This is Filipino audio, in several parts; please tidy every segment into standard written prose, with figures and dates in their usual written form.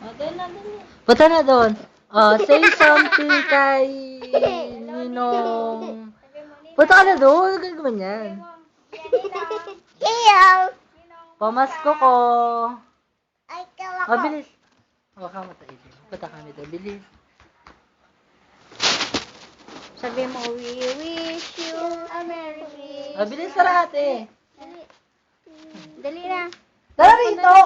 Punta na doon. Say something kay Ninong. Punta ka na doon. Ganun naman yan. Pamasko ko. Bilis. Hawakan mo tayo. Punta kami doon. Bilis. Sabi mo, we wish you a Merry Christmas. Bilis tara ate. Dali na. Tara rito.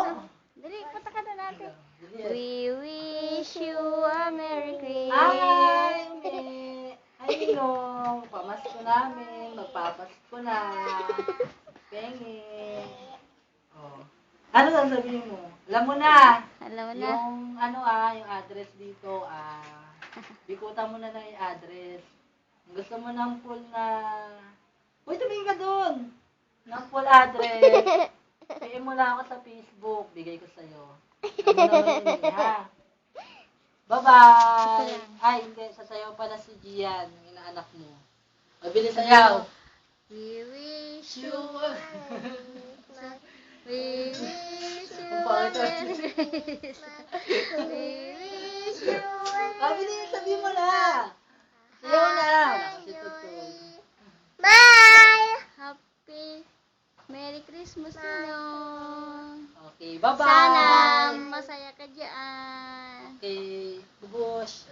Dali, punta ka na natin. We wish you a Merry Ay, Christmas. Ay, Ninong. Pamasko namin. Magpapasko na. Pengi. Ano lang sabihin mo? Alam mo na. Alam mo na. Yung yung address dito, bikutan mo na lang yung address. Kung gusto mo ng full na... Uy, tumingin ka dun! Ng full address. PM mo lang ako sa Facebook. Bigay ko sa'yo. Ano naman yun, ha? Bye-bye! Ay, hindi. Sasayaw pala si Gian, yung inaanak mo. Mabilis sayaw. We wish You. We wish you Ang a pangit na. Merry Christmas. We wish you a Mabilis, sabihin mo na. Sayaw na. Wala kasi tutol. Happy Merry Christmas, Ninong. Okay, bye-bye. Sana masaya ka dyan. Okay, bubush.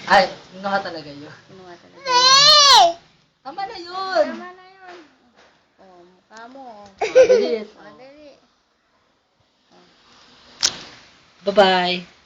Ay, ano ka talaga yun? Ano nga talaga? Tama na yun. Tama na yun. Oh, mukha mo. Bilis. Madali. Bye-bye.